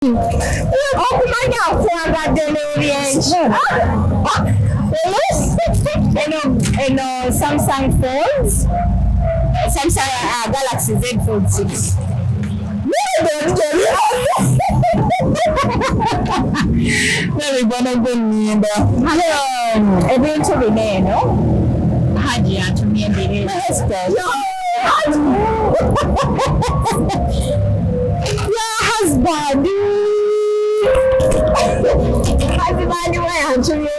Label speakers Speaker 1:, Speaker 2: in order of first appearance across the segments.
Speaker 1: Okumanya okwagadde n'ebyenki. Eno Samsung phones. Samsung Galaxy Z Fold 6. Ebintu bino eno Haji atumye Biri. Your husband. Husband we atumye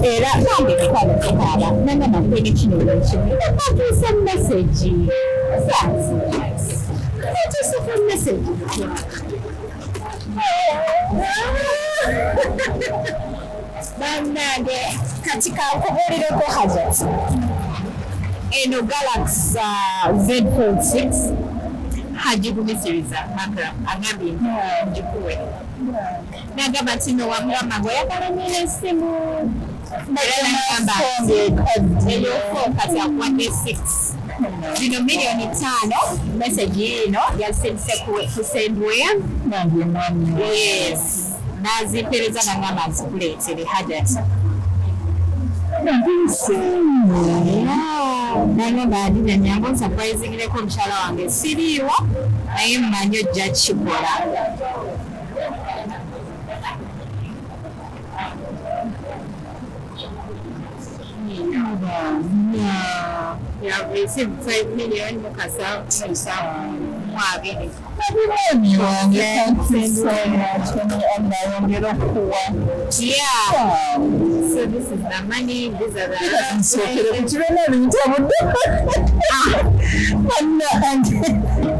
Speaker 1: era kandi kwalekala nanga nakwenye kino ekyo nakatuusa message nakatuusa message bannange katika nkubulireko Hajat eno Galaxy Z Fold 6 hajigumisiriza agambye njikuwe nagamba tino wamugamba ngoyagala nyina essimu kati akuwadde 6 zino miliyoni 5 message eno yasindise kusendweya yes nazimpereza nangamba nzikuleetere Hajat nangamba adina nyangu nsapurayizingireko omukyala wange siriiwo naye mmanyi ojja kikola I've received 5 million mukasa mwabiri. Yeah. So this is the money. These are the.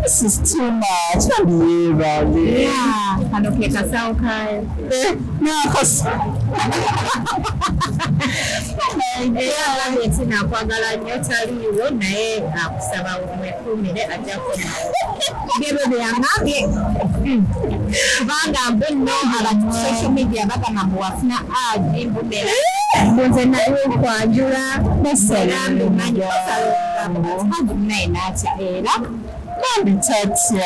Speaker 1: This is too much. Yeah. And okay, kasaukai. No, cause. Tina kwagala nyotaliwo naye akusaba omwekumire ajjakoma gebe byangambye kubanga mbunno abantu social media bagamba wafuna aji mbudera mbunze naye okwanjula naserambe manyi osalugamba naye natya era nambi tatya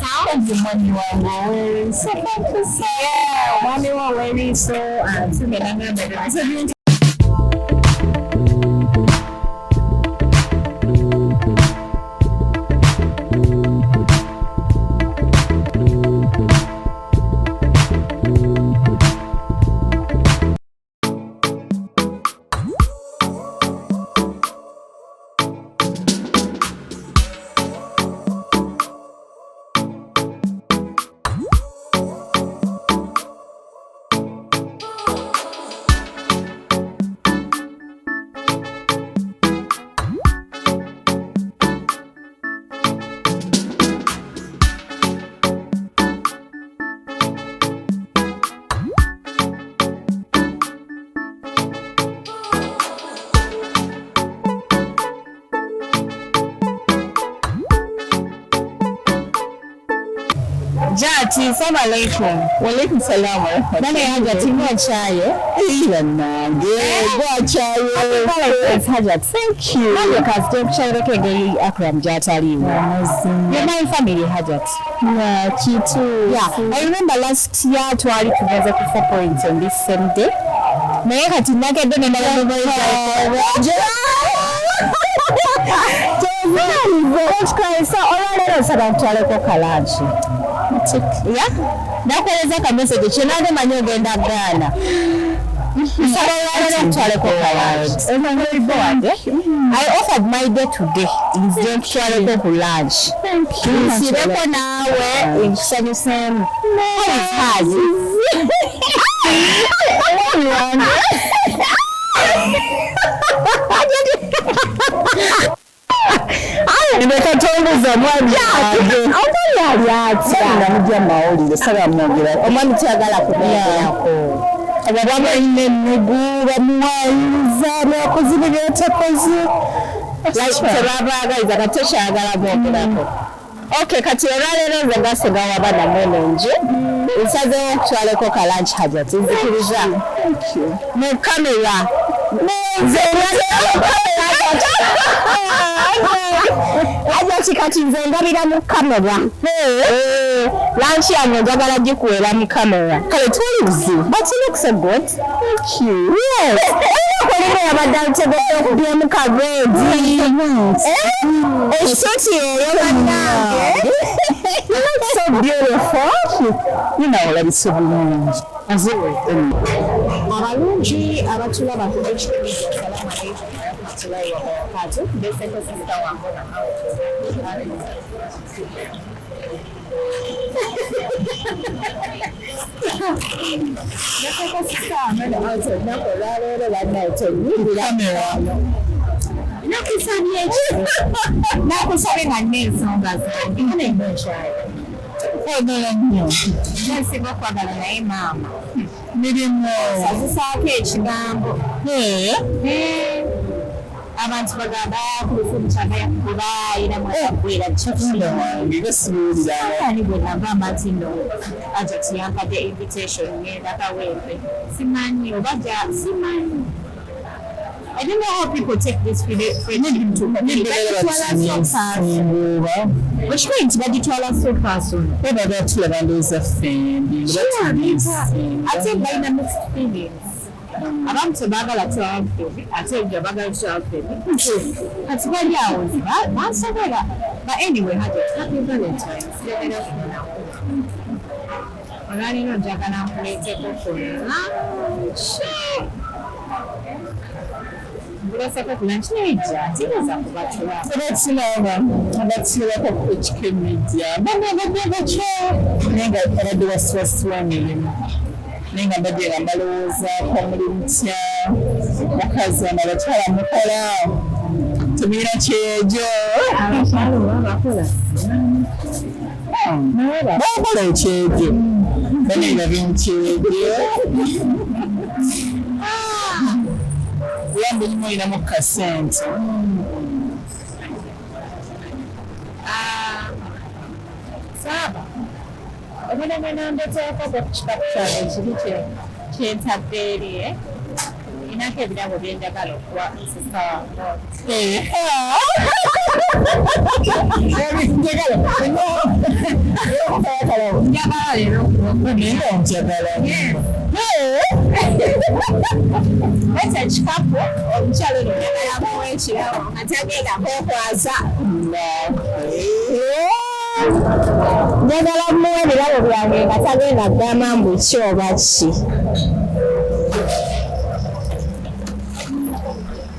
Speaker 1: Sound the money one so yeah, money one very so Jati, assalamu alaikum. Wa alaikum salam wa rahmatullahi. Nani Hajat mwa chayo? Iya nange. Gwa chayo. Hajat, thank you. Nani kazi chayo kege akram jataliwo. You're my family Hajat. Yeah, kitu. Yeah, I remember last year twali tuweza ku 4 points on this same day. Naye kati nake dene na baba so olwaleero nsaba ntwaleko kalanchi nakueleza ka message kyenage manyi ogenda gaana nsaba olwaleero ntwaleko kalanchi I offered my day today nze ntwaleko ku lunch nsireko naawe nkusanyuseemu nimekatongoza mwami yali atya namujja mawulire sala mwogera omwami kyagala kubeerako ababama ine nugu bamuwayiza byakozi byetakozi tebabaagaliza katekyagala bwogerako okay kati olwaleero nze ngasenga wabana mwenenje nsazeewo ntwaleko kalanchi Hajat nzikiriza mu kamera nze kati nze ndabira mu kamera. Lunch yange njagala gikuwera mu kamera. Kale tuli buzibu. But you look so good. Thank you. Yes. Kolera yabadde ategedde okubya mu kabeedi. Essuti eyo bannange. You look so beautiful. Olabise bulungi. Abalungi abatulaba ku HTV. Assalamu alaikum warahmatullahi wabarakatuh. Beseko sister wange nakusabye nga n'ensonga zange oyagala nnyo nesinga okwagala naye maama mirimu sazisaako ekigambo abantu bagamba Kulthum kyagayakkuba ayina mwakagwera kyani bwe nava amati no Hajat yampadde invitation ngenda kawempe simanyi oba simanyi. I don't know how people take this friendship to which means bagitwala so personal. I think by the mixed feelings. Abantu bagala twampe ate nja bagala twampe ati bali awo bansobola but anyway Hajat happy Valentine's olwaliro njagala nkuleeteko kuleseko ku lunch nejja tigeza kubatula abatirako ku kimedia babadde bakyo naye nga abadde baswaswa emirimu naye nga mbadde nga mbalowoozaako muli mutya mukazi ano abakyala mukola tumira kyejo bakola ekyejo banenga byomukyejo yambe nyuma ina mukasente saba obona mena ndeteko ku kikapu kyange kiri kyentadde eri inako ebirabo byenjagala okuwa sista njagala leero njagala ete ekikapu omukyalo ono njagala muwa ekirabo nga tagenda kwekwaza njagala muwa ebirabo byange nga tagenda kugamba mbu ki oba ki.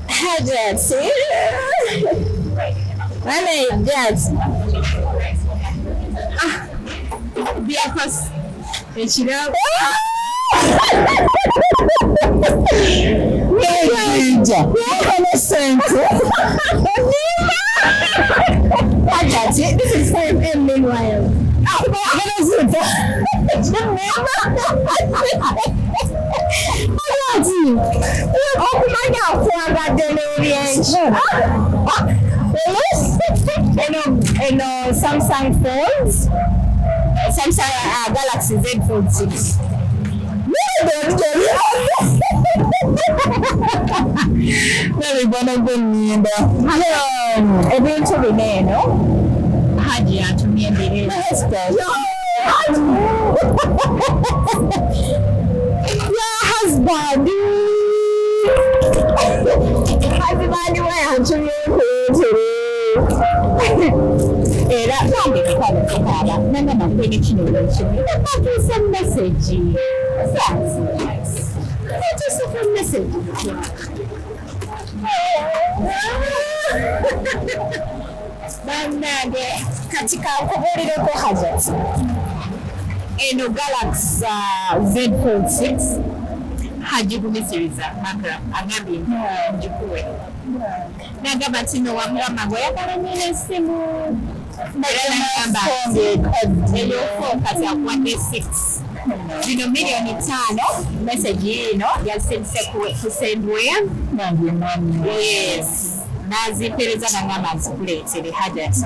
Speaker 1: Hajat, Hajat. Because ekirabo Hajat, this is 5M meanwhile. Okumanya okwagadde n'ebyenki eno Samsung phones Samsung Galaxy Z Fold 6 nabibona gwennyimba ebintu bino eno Haji yatumye mbirira husband we yantumye kuyetere era nange nkwalekekaaba nangamba nkwene kino lwekimu atuuse message atuuseko message bannange kati kankubuulireko Hajat eno Galaxy Z Fold 6 hagigumisiriza agambye ngikuwe nagamba nti no wamugamba ngu oyagala nyina essimu era nagamba eyofo kati akuwadde 6 zino miliyoni 5 message eno yazisindise kusendweya yes nazimpereza nagamba nzikuleetere Hajat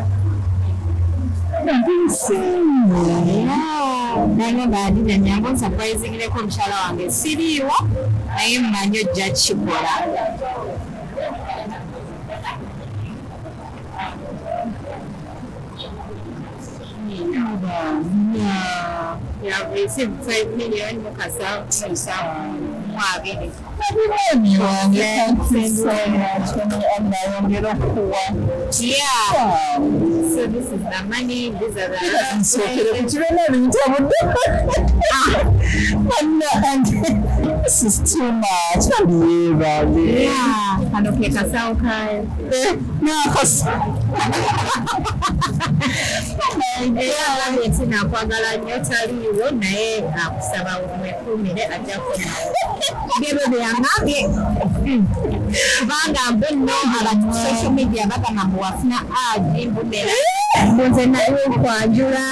Speaker 1: nagamba adina nyangu nsapurayizingireko omukyala wange siriiwo naye mmanyi ojja kikola
Speaker 2: have received 5 million mukasa mwabiri.
Speaker 1: Thank you so much.
Speaker 2: Yeah. So this is the money. These are the
Speaker 1: this is too much.
Speaker 2: yeah. And okay, kasauka. Tina kwagala nnyo taliiwo naye akusaba omwekuumire ajja kunawo bye byangambye kubanga mbu nno abantu social media bagamba mbu wafuna agi mbudera nze naye okwanjula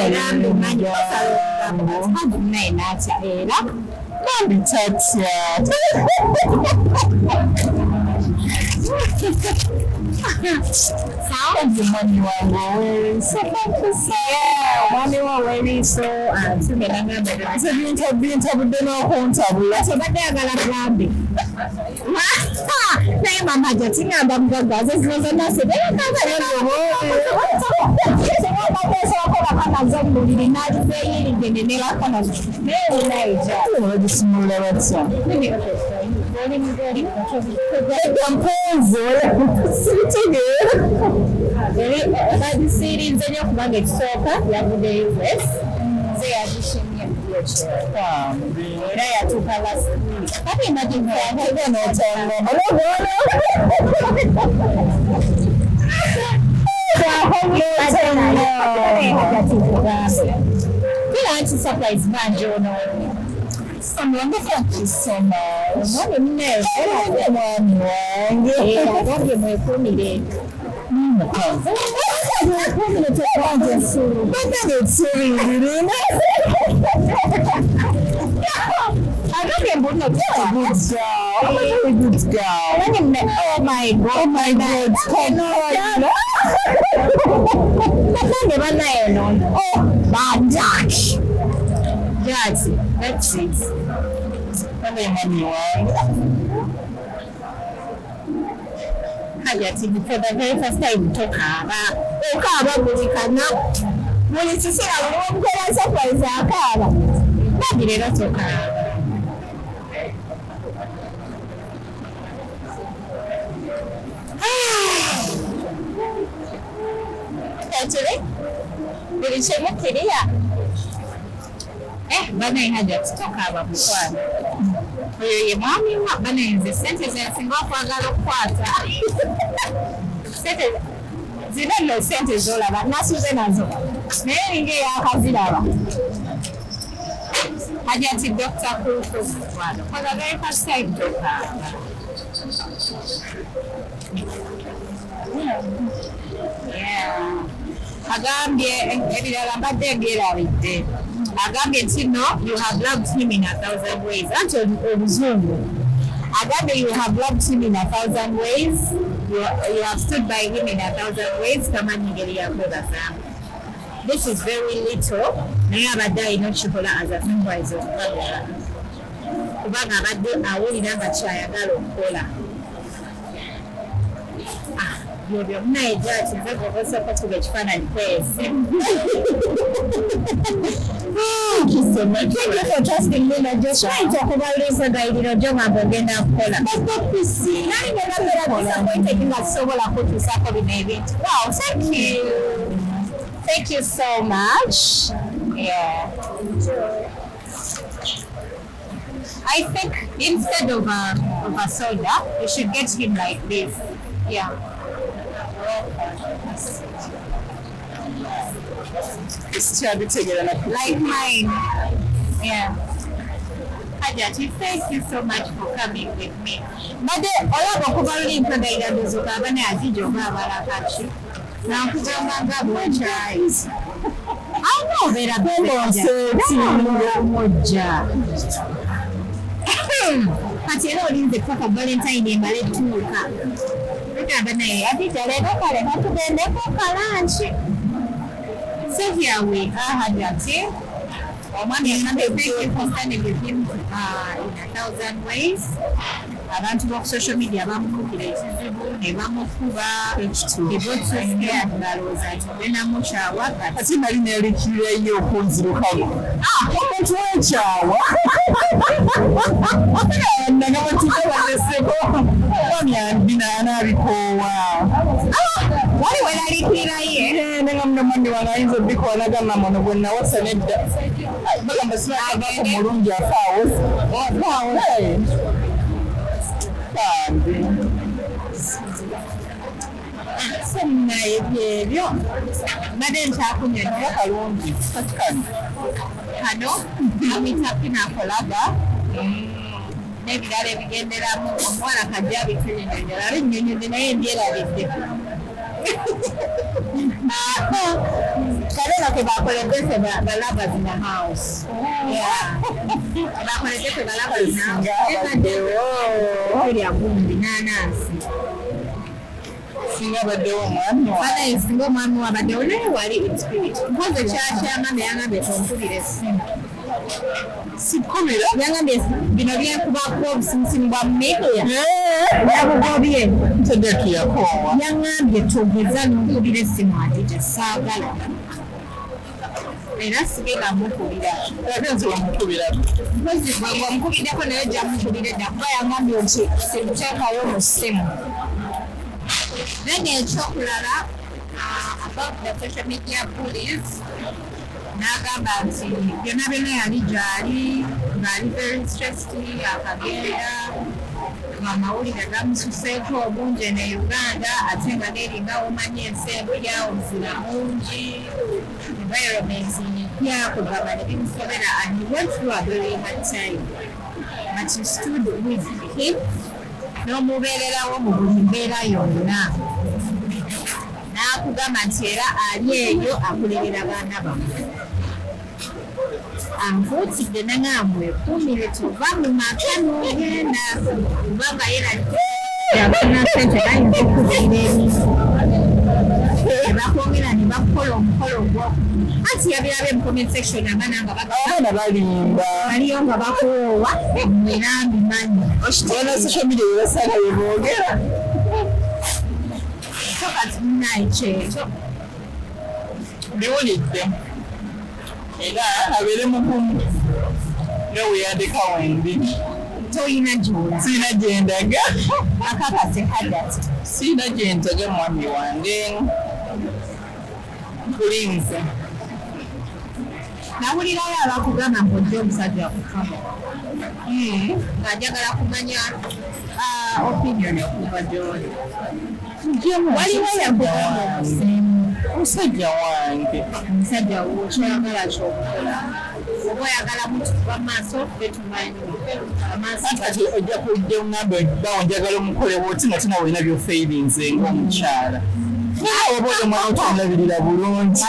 Speaker 2: era mbimanyi osalogamba naye naatya era
Speaker 1: Bitatya.
Speaker 2: Sound the money one away. So money away. So to me, I'm going to be in trouble. So that they are going to grab me. Hey, Mama, Hajat, I'm going to go. There's no say. They are going surprise man, someone thank you so much. Oh my God. That's it. Hajat, for the very first time, talk about Bulikana. When it's a say, I won't go and surprise Akaabye. Maybe that's okay. Actually, Biri chemo kiria. Bana Hajat talk about mukwano. Oyo ye mwami wa bana nze sente zensinga okwagala okukwata. Sente zino nno sente zolaba nasuze nazo. Naye nge yakaziraba. Hajat Dr. Kulthum for the very first time Yeah. Akaabye ebirala mbadde ngerabidde. Akaabye nti no, you have loved him in 1,000 ways. Anti obuzungu. Akaabye, you have loved him in 1,000 ways. You have stood by him in 1,000 ways. Tamanyi ngeri yakwebazaamu. This is very little. Naye abadde alina okukikola as a surprise okukagala. Kubanga abadde awulira nga kyayagala okukola. You're not judge. Thank you so much. Thank you for trusting me. Just trying to talk about this and I did job about getting up. But what we see, I disappointed that so well. I put this up in the event. Wow, thank you. Thank you so much. Yeah. I think instead of a soda, you should get him like this. Yeah. Like mine. Yeah. Hajat, thank you so much for coming with me. But all of the people in the area do have an idea of Kachi. Now, I know that but you know, in the proper Valentine Day, I let you come. I think so here we are, Hajat. Thank you for standing with him in 1,000 ways. abantu b'oku social media bamukubira ekizibu ne bamukuba ebotsuke balowooza nti benamukyawa
Speaker 1: ate nali nelikirireyo okunzirukako omuntu wekyawa naga batuka baleseko omyambinaanabikoowa
Speaker 2: wali welalikiriraye
Speaker 1: nenga munomandi wange ayinza obikola nagamba mono gwe nawasa nedda bagamba sinakavako mulungi afaawo
Speaker 2: naye byebyo mbadde nkyakunyonyola
Speaker 1: kalungi katikano
Speaker 2: kano amita pinakolaga n'ebirala ebigenderamu omuwala kajja bitunyonyola abinyonyozi naye mbyerabidde kalena ke bakoledde fe balabas in the house bakoledde fe balabas in the house erya gumbi nanansi
Speaker 1: singa baddewo omwami
Speaker 2: fana singa omwami wabaddewo naye wali inspirit mpoze kyakyamame yangambye tonkubira essimu
Speaker 1: sikubira
Speaker 2: yangambye bino byenkubako obusimusimu bwa media yabugobye
Speaker 1: ntedde tuyakoowa
Speaker 2: yangambye togeza nonkubira essimu ati tesaagala era sigenda mukubira
Speaker 1: agenzi wamukubira
Speaker 2: mpozi wamukubiddeko naye gyamukubira edda kuba yangambye nti simuteekayo mu ssimu then ekyokulala about the social media bullies n'agamba nti byonna byonna yali gyali ng'ali very stressed akagenda amawulire gamususeeko obungi ne Uganda ate nga neeringa omanyi ensi empya obuzira bungi environment empya kugamba ne bimusobera and he went through a very hard time but he stood with him n'omubeererawo mu buli mbeera yonna n'akugamba nti era ali eyo akulerera baana bamwe ankuutidde nangambwe ekuumire tova mu maka n'ogenda kubanga yerabana sente bayinza okubirira ebintu nebakwongera ne bakukola omukolo ogwoku anti yabirabe mu comment section abaana nga
Speaker 1: abaana balimba
Speaker 2: baliyo nga bakoowa era mbimanyi
Speaker 1: bona social media bebasala beboogera
Speaker 2: so kati munaye kyekyo
Speaker 1: biwulidde era abeere mukumu nga weyandika wendi
Speaker 2: toyina gy'ola
Speaker 1: siina gyendaga
Speaker 2: akakase Hajat
Speaker 1: siina gyendaga mwami wange kulinze
Speaker 2: nawulirayo abakugamba mbodde omusajja kukama ng'ajagala kumanya opinion okuva gy'oli waliwo yakugamba omusimu
Speaker 1: omusajja wange
Speaker 2: omusajja wo kyoyagala kyokukola oba oyagala mutukuba maaso betumanyi amaaso
Speaker 1: kati ojja kujja oŋŋambe bawo njagala omukolewo oti nga tina walina byofeirinze ng'omukyala oba oli omwana otulabirira bulungi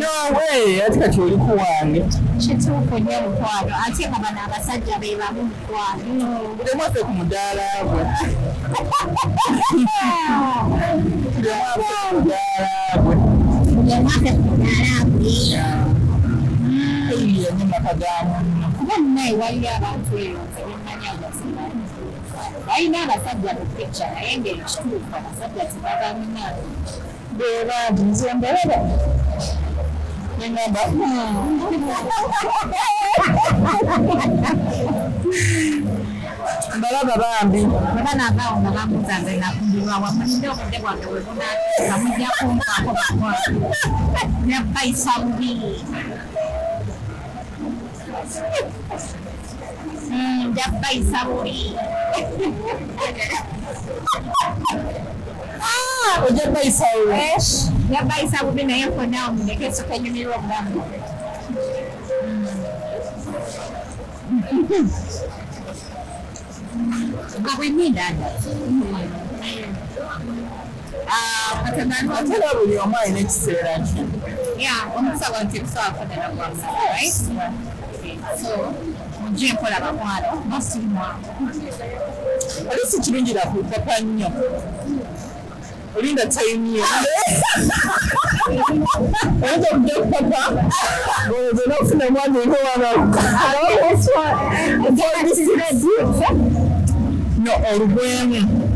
Speaker 1: nowe ati kati oli ku wange
Speaker 2: kituufu nnyo mukwano ate nga bano abasajja be bamu mukwano
Speaker 1: buli mwaffe ku mudaala gwe buli mwaffe ku mudaala gwe
Speaker 2: yemwaffe ku mudaala gwe
Speaker 1: eyiyemu maka ga munno
Speaker 2: kuba munaye waliyo abantu eyo nze bemmanyi agasimanyi balina abasajja mu picca naye ng'ekituufu abasajja tebabamina
Speaker 1: bebanti nze mbalaba neŋŋamba mbalaba bambi
Speaker 2: baba naagaawo nga bamuuza nze nakumbirwa wamulinde obudde bwange bwe bunaatuuka mujja kumpaako bakola nabbayisa bubi njabbayisa bubi
Speaker 1: ojja bayisawo
Speaker 2: yabbayisa bubi naye mponawo muleke esooka enyumirwa obulamu nga bwe nnindaada
Speaker 1: ate era buli omu alina ekiseera kye
Speaker 2: omusawo nti kusawafonera kwamusaba right so mujje mpola bakwano masirimwangu
Speaker 1: oli si kirungi nakupapa nnyo olinda tayimuyo oyinza okujja kupapa olowooza onaofuna omwana
Speaker 3: No, olugwemu.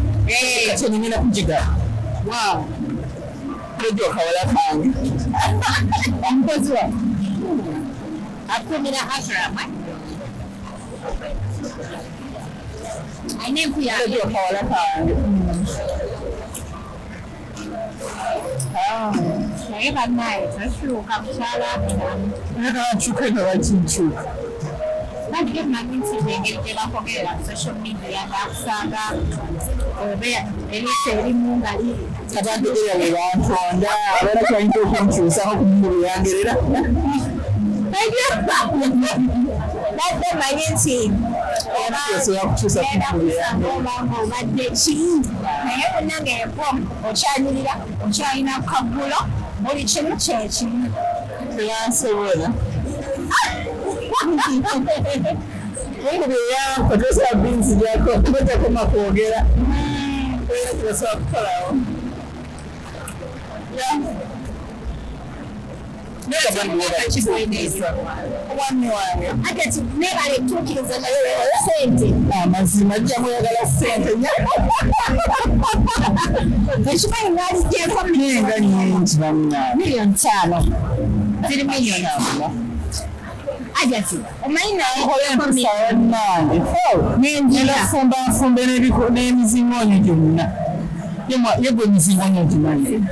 Speaker 3: Kati nina kujiga.
Speaker 2: Wow.
Speaker 3: Ndio kawala kange.
Speaker 2: Mpozi wa. Akumira Akram. Ane kuya.
Speaker 3: Ndio kawala kange.
Speaker 2: Naye bannaye tashuka musala.
Speaker 3: Naka chuka na wachinchuka.
Speaker 2: Bagye manyi nti engeri gye bakogerera social media ng'akusanga oba eriiso erimu nga liri.
Speaker 3: Abantu era bwe bantonda abaana kyayinza okunkyusaako ku mmulu yangerera.
Speaker 2: Badde manyi nti
Speaker 3: osobola kukyusa ku mmulu yange.
Speaker 2: obanga obadde ki naye munnangeeko okyanyirira okyalina kaggulo buli kimu kyekimu.
Speaker 3: Teyansobola. Mungu yako tosa binzi yako ngoja kama kuogera. Wewe tunasema kukolao. Ya. Ndio bwana mmoja chiboineza. Wani wange.
Speaker 2: Hajati nebale tukiriza nayo sente.
Speaker 3: Mazima jamu yagala sente nya.
Speaker 2: Nashimanyi ngali je kwa
Speaker 3: Nenga nyingi bamna.
Speaker 2: milioni 5. Ziri milioni 5. Hajati omanyi naye
Speaker 3: Mpisa wannange. Nenda fumba n'emizingoonyo gyonna. Yegwe emizingoonyo gimanyi.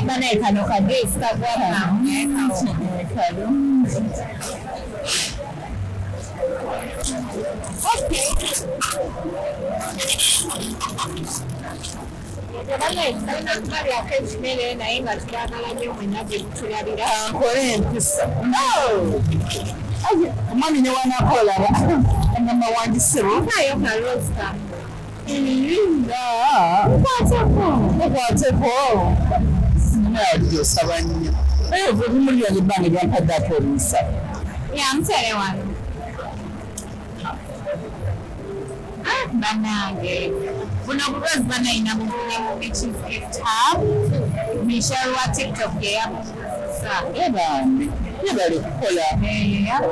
Speaker 2: Banaye kano kagesi kagwamu.
Speaker 3: Nkole empisa. Omwami ne wanaakolaba engamba wandisebo. Mukwateko. Sinadde osaba nnyo. Naye ebimuli byange ebbanga lyampadde ate olunsa.
Speaker 2: Mutere wano. Banange. Buno bulwazi banayina bugule mu Beaches Gift Hub. Michelle wa TikTok yeyabuuza.
Speaker 3: Ebambi. Yebale kukola.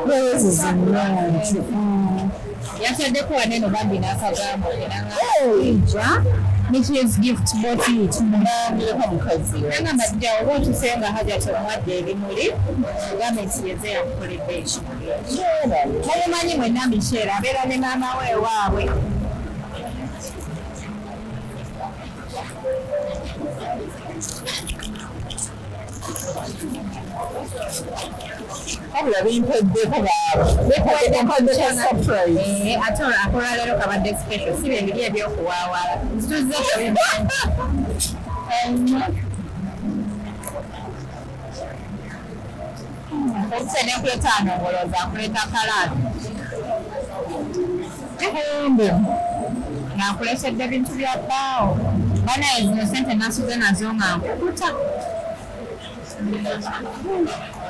Speaker 3: Lowoozi nnungi.
Speaker 2: Yataddeko waneno bambi n'akagambo kenanga Beaches Gift Boutique.
Speaker 3: Nambireko mukazi we.
Speaker 2: Nagamba dda oba otuse nga Hajat omuwadde ebimuli gambe nti yeze yamukoledde ekimuli. Mumanyi mwenna Michelle abeera ne maama we ewaabwe.
Speaker 3: Wabula bimpeddeko bimpeddeko surprise.
Speaker 2: Ate akola leero kabadde special si bye biri ebyokuwaawala nzituzze okuse nekuleta anongoloza nkuleta kalaadi ng'ankulesedde bintu bya bbaawo banaye zino sente nasuze nazo nga nkukuta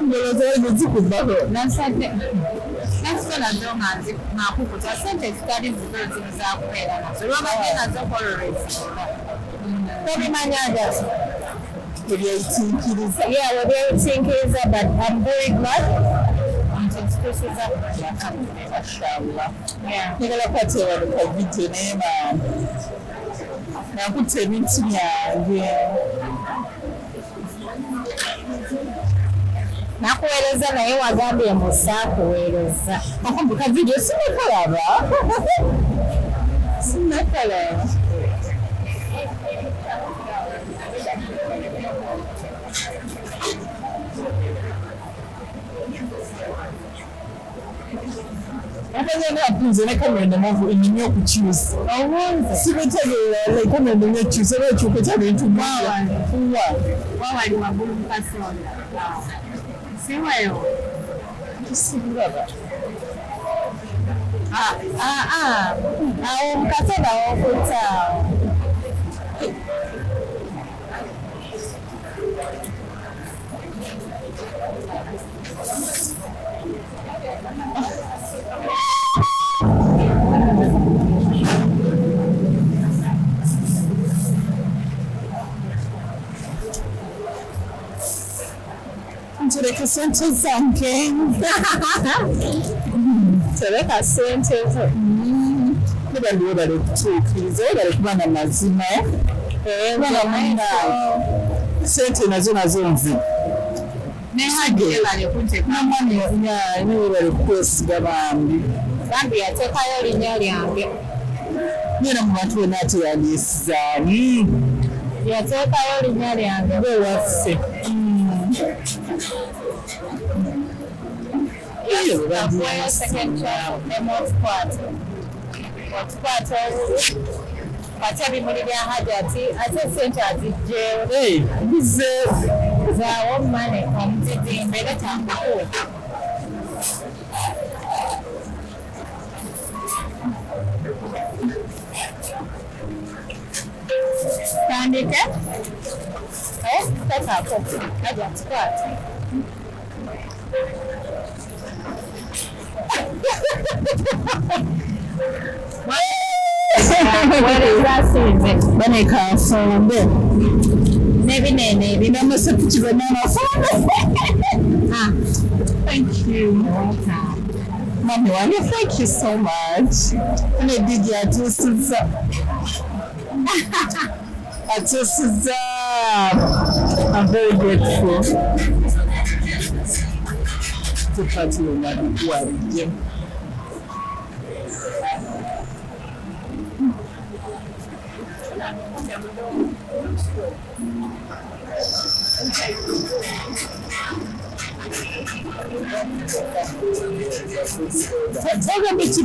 Speaker 3: Ndowooza zikubbako.
Speaker 2: nasuze nazo nga nkukuta sente zitali zizo zino zakubeera nazo lwabadde nazo kololezibula tobimanya Hajat
Speaker 3: Ebyayitiikiriza.
Speaker 2: webyayitinkiriza but I'm very glad
Speaker 3: Njagala kwateebaluka vidiyo naye maama. Nakutte ebintu byange.
Speaker 2: nakuweereza naye wagambye musa kuweereza
Speaker 3: Akumbuka vidiyo sinakalaba. Sinakalaba. Nze ne kamera nemuvu enyumya okukyusa. Sibitegeera kamera nenyumya okukyusa era okyuka kya bintu
Speaker 2: wawali waggulu mu kasonda siweewo
Speaker 3: Sibiraba.
Speaker 2: awo mu kasonda wokutaawo
Speaker 3: Ntureka sente zange.
Speaker 1: Tereka sente zo.
Speaker 3: Niba ndiyo bale kutuukiriza bale kubanga mazima kubanga mwenda sente nazo nzi
Speaker 2: Hajat bale kunte
Speaker 3: namwani niwe bale kukwesiga bambi
Speaker 2: yateekayo linnya lyange.
Speaker 3: nyina mu bantu bonna ate yandiisizaamu
Speaker 2: Yateekayo linnya lyange.
Speaker 3: waffe
Speaker 2: Afuweyo second child nemutukwate obulu ate ebimuli bya Hajati ate sente azigyeyo zaawo mane omutidimbe era tambukuwe. Tandike tekako Hajati kwate.
Speaker 3: banekafumbe
Speaker 2: Nebinene
Speaker 3: binamasepukirwa n'amafumbe.
Speaker 2: Thank you.
Speaker 3: Mommy wange, thank you so much. Ne DJ atusiza. I'm very grateful. To party with my wife. Tell them it's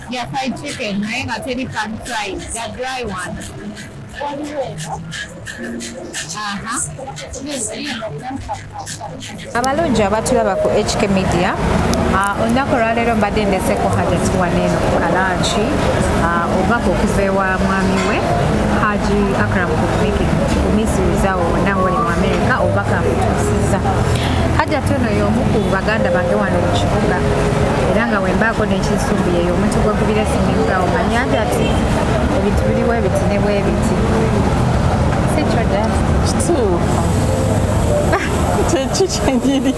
Speaker 2: Yeah, fried chicken. I ain't got any pan fried. That dry one.
Speaker 4: Abalungi abatulaba ku HK Media, olunaku olwaleero mbadde ndeseko Hajat wano eno ku kalanchi obubaka okuva ewa mwami we Haji Akram kumisirizaawo wonna wali mu America obubaka abutuusizza. Hajat ono y'omu ku baganda bange wano mu kibuga era nga wembaako n'ekisumbi yeyo omuntu gwekubira siminga omanyi Hajat ebintu biriwo ebiti ne bwebiti.
Speaker 3: kituufu kyenyini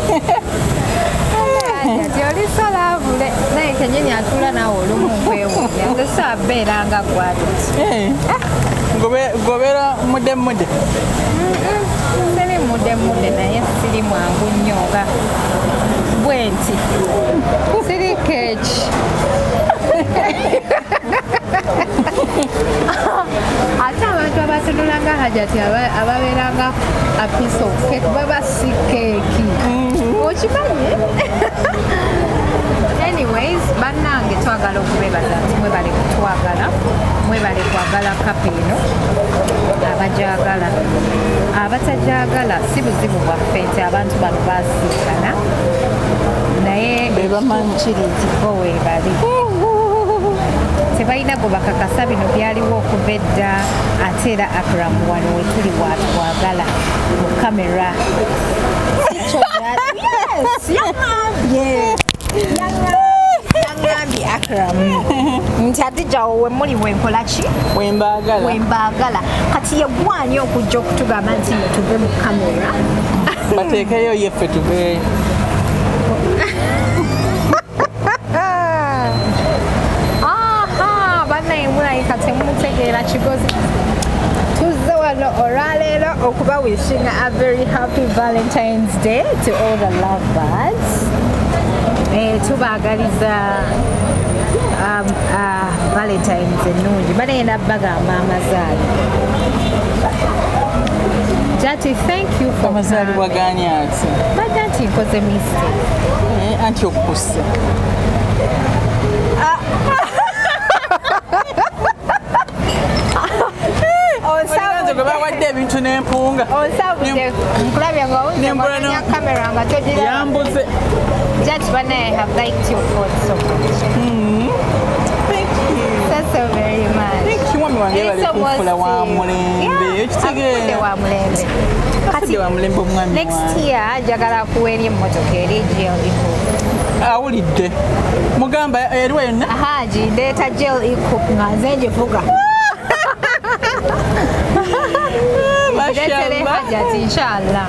Speaker 4: olisolavule naye kenyini atula naawe olumu gwewunya nze saabeeranga gwati
Speaker 3: gobeera mudde
Speaker 4: siri mudde naye siri mwangu nnyo nga bwe nti siri keeki ate abantu abatunulanga Hajati ababeeranga a piece of cake baba si keeki okimanyi. Anyways, bannange twagala okubeebaza nti mwebale kutwagala mwebale kwagala kapa eno abagyagala abatagyagala si buzibu bwaffe nti abantu bano baasiikana naye kiri nti bo weebali tebalina gwe bakakasa bino byaliwo okuva edda ate era Akram wano we tuli bwatwagala mu kamera. Yangambye Akram nti Adijjawo we muli wenkola ki wembaagala kati yegwani okujja okutugamba nti tuve mu kamera
Speaker 3: bateekeyo yeffe tuve.
Speaker 4: Mulabika temutegeera kigozi tuzze wano olwaleero okuba wishing a very happy Valentine's Day to all the lovebirds. Tubaagaliza Valentine's ennungi bagenda bagamba amazaali. Jati, thank you for
Speaker 3: amazaali wagaanye ati
Speaker 4: badde nti nkoze mistake
Speaker 3: anti okukusse bawadde ebintu n'empunga
Speaker 4: nkulabye nga kamera nga togira
Speaker 3: yambuze.
Speaker 4: Judge Bana, I have liked your thoughts so much.
Speaker 3: Thank you.
Speaker 4: That's so very much.
Speaker 3: Thank you. Wami wange bali kufula wa mulembe ekitegeera
Speaker 4: wa mulembe
Speaker 3: kati wa mulembe omwami
Speaker 4: next year njagala kuweerya emmotoka eri GLD4
Speaker 3: awulidde mugamba eriwa yonna
Speaker 4: Haji ndeeta gel ikup nga nze ngivuga ndeetere Hajat inshallah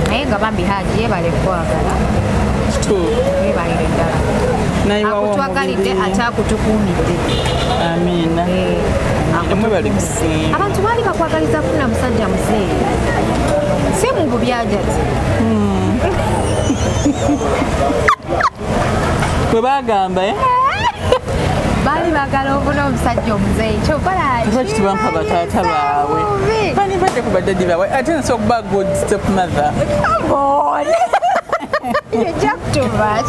Speaker 4: naye nga bambi Haji yebale kwagala yebalire ddala akutwagalidde ate akutukuumidde
Speaker 3: amiina mwebale kusiima
Speaker 4: abantu baali bakwagaliza kufuna musajja muzeeyi si mu bubi Hajat
Speaker 3: bwe bagamba
Speaker 4: baali bagala obuna omusajja omuzeeyi
Speaker 3: lwaki tebampa bataata baabwe bani badde ku badaddi baabwe ate nsobola okuba good step mother
Speaker 4: You joke too much.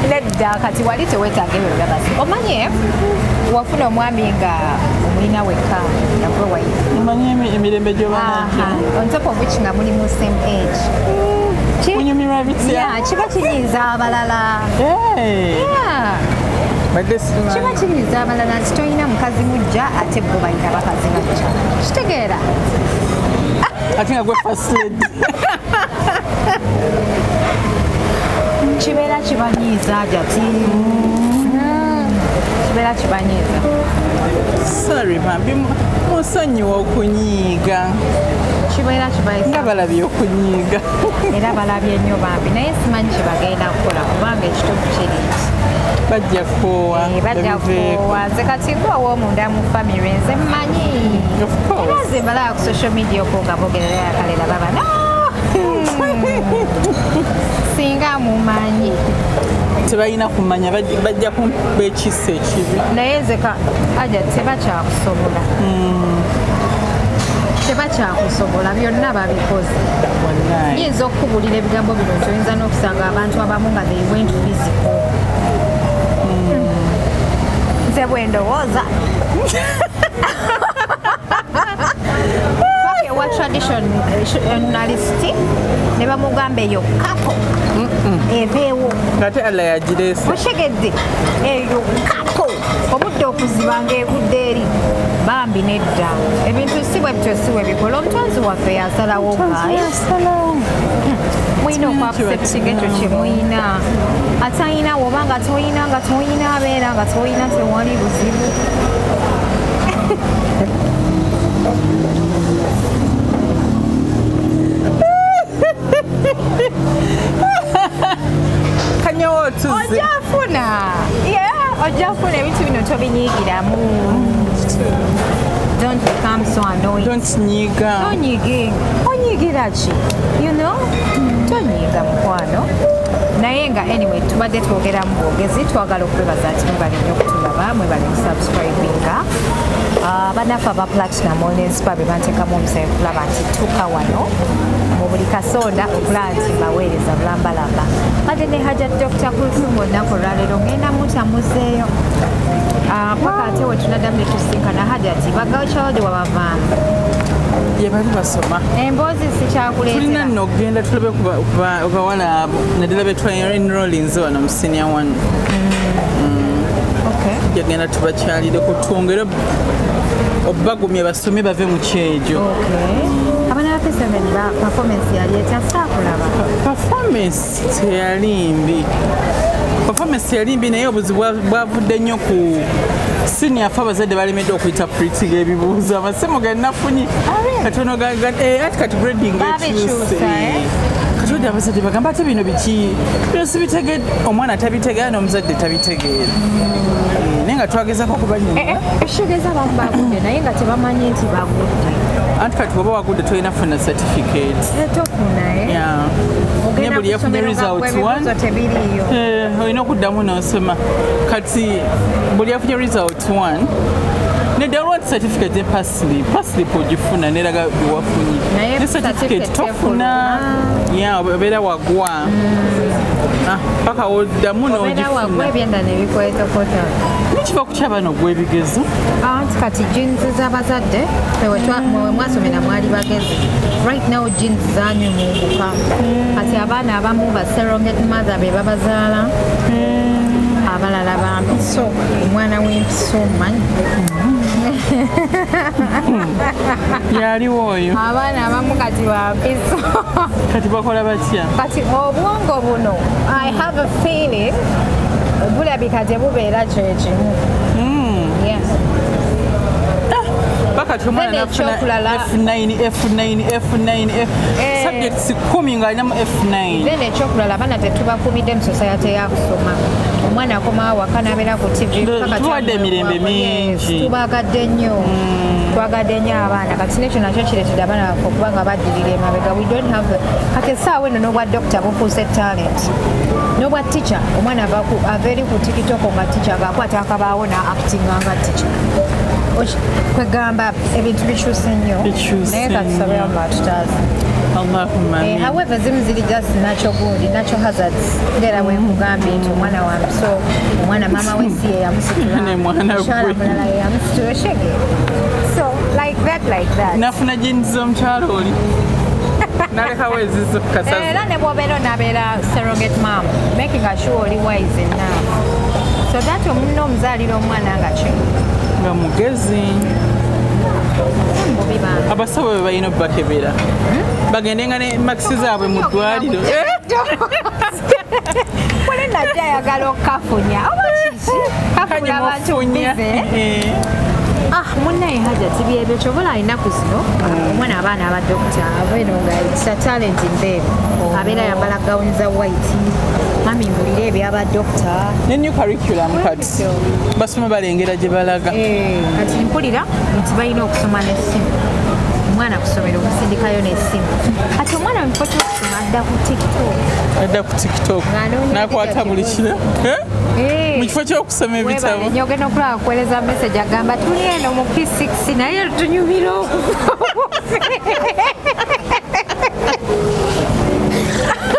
Speaker 4: Nedda kati wali tewetaaga ebyo byabasi omanye wafuna omwami nga omulina wekka nagwe wayifu
Speaker 3: omanye emirembe gyobanajo
Speaker 4: on top of which nga muli mu same age
Speaker 3: kunyumirwa bitya
Speaker 4: kiba kinyiiza abalala kiba kinyiiza abalala nti tolina mukazi mujja ate bo balina bakazi bajja kitegeera
Speaker 3: ate nga gwe first lady
Speaker 4: kibeera kibanyiiza Hajati kibeera kibanyiiza
Speaker 3: sorry bambi musonyiwa okunyiiga
Speaker 4: kibeera kibanyiiza
Speaker 3: nga balabye okunyiiga
Speaker 4: era balabye nnyo bambi naye simanyi kyebagenda kukola kubanga ekituufu kiri
Speaker 3: bajja kukoowa
Speaker 4: bajja kukoowa nze kati gwe ow'omunda mu famire nze mmanyi era nze mbalaba ku social media okwo nga bogerera yakalera babana singa mumanyi
Speaker 3: tebalina kumanya bajja kumpa ekisa ekibi
Speaker 4: naye nze Hajat tebakyakusobola tebakyakusobola byonna babikoze yinza okukubulira ebigambo bino nti oyinza n'okusanga abantu abamu nga they went physical nze bwe ndowooza wa traditionalist ne bamugamba eyo kapo ebeewo
Speaker 3: ate alla yagireese
Speaker 4: oshegedde eyo kapo obudde okuziba ngaegudde eri bambi nedda ebintu si bwe bityo si bwe bikola omutonzi waffe yasalawo gaye mulina okwakusepisinga ekyo kye mulina ate ayina woba nga toyina abeera nga toyina tewali buzibu
Speaker 3: kanyawo otuze
Speaker 4: ojafuna ebintu bino tobinyiigiramu don't become so annoying
Speaker 3: don't nyiga
Speaker 4: onyigira ki you know tonyiga mukwano naye nga anyway tubadde twogera mu bwogezi twagala okwebaza ati mwebali nnyo okutulaba mwebali okusubscribinga bannaffe aba platinum olnenspa be banteekamu omusayi okulaba nti tuuka wano mu buli kasonda okulaba nti mbaweereza bulambalamba badde ne Hajat Dr. Kulthum olunaku olwaleero ngenda mutamuzeeyo paka ate we tunaddamu ne tusinkana Hajat bagawukyawode wabavaamu
Speaker 3: yebali basoma
Speaker 4: emboozi sikyakuleetera
Speaker 3: tulina nno okugenda tulabe bawala naddala betwaenrolinze wano mu senior one jagenda tubakyalireko twongere obagumye basome bave mu kyejo
Speaker 4: abana ba P7 performance yali etya kulaba
Speaker 3: performance teyali mbi naye obuzibu bwavudde nnyo ku senior afe abazadde balemedde okuyita pritiga ebibuuzo amasemo gannafunye katono ati kati grading ekyuse katodde abazadde bagamba ate bino biki byosi bitegedde omwana tabitegeera n'omuzadde tabitegeera naye nga twagezako okubanyuma
Speaker 4: ekitegeeza abamu bagudde naye nga tebamanyi nti bagudde
Speaker 3: anti kati oba wagudde tolina funa certificate ne buli yafunye result 1 olina okuddamu n'osoma kati buli yafunye result 1 nedda olwati certificate ne paslip ogifuna neraga byewafunye ne certificate tofuna obeera wagwa paka oddamu n'ogifunanekiva ku ky'abaana ogw'ebigezo
Speaker 4: anti kati jeans z'abazadde mwasomera mwali bagezi right now jeans zanyumuuka kati abaana abamu ba surrogate mother be babazaala abalala bampiso omwana w'empiso manyi
Speaker 3: Yaliwo oyo.
Speaker 4: Abaana abamu kati bampiso.
Speaker 3: Kati bakola batya?
Speaker 4: Kati obwongo buno, I have a feeling bulabika tebubeera kyekimu. Yeah.
Speaker 3: Bakati omwana F9 subjects 10 ng'alinamu F9.
Speaker 4: Then ekyokulala abaana tetubakuumidde mu society ya kusoma. Omwana akomawo waka n'abeera ku TV
Speaker 3: tuwadde emirembe mingi.
Speaker 4: Tubagadde nnyo. Twagadde nnyo abaana kati nekyo nakyo kireetedde abaana baffe okuba nga baddirira emabega. We don't have kati essaawa eno n'obwa doctor bukuuze talent. N'obwa teacher omwana ava eri ku TikTok nga teacher ng'akwata akabaawo n'actinga nga teacher. Kwegamba ebintu bikyuse nnyo naye katusabe Allah tutaaze. However zimu ziri just natural hazards ngera bwe nkugambye nti omwana wange so omwana maama we si ye yamusitula mukyala mulala ye yamusitula shege so like that
Speaker 3: nafuna jeans z'omukyalo oli nalekawo ezizo kukasaza
Speaker 4: era ne bw'obeera onaabeera surrogate mom making sure oli wise enough so that omunna omuzaalira omwana nga kye
Speaker 3: nga mugezi abasawo be balina obbakebera bagende nga ne makisi zaabwe mu ddwaliro
Speaker 4: wali najja ayagala okukafunya oba kiki kafuna abantu bize munnaye Hajat byebyo kyobola alinaku zino omwana abaana abadokita abeeno nga kisa talent ndeeru abeera yambala gawuni za white mami mbulira ebyabadokita
Speaker 3: ne new curriculum kati basoma balengera gye balaga
Speaker 4: kati mpulira nti balina okusoma n'essimu omwana kusomera okusindikayo n'essimu kati omwana mufo kyokusoma adda ku TikTok nakwata buli kiro mu kifo ky'okusoma ebitabo nyogenda okulaba kuweereza message agamba tuli eno mu P6 naye tunyumira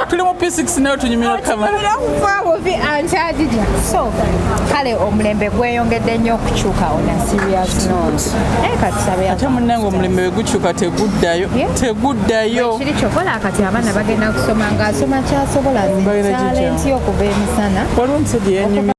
Speaker 3: tuli mu P6 naye tunyumira
Speaker 4: ankyagija so kale omulembe gweyongedde nnyo okukyuka ona serious note naye kati
Speaker 3: ate munnange omulembe bwe gukyuka teguddayo
Speaker 4: kiri kyokola kati abaana bagenda kusoma ng'asoma kyasobola talenti okuva emisana
Speaker 3: waliwo omusajja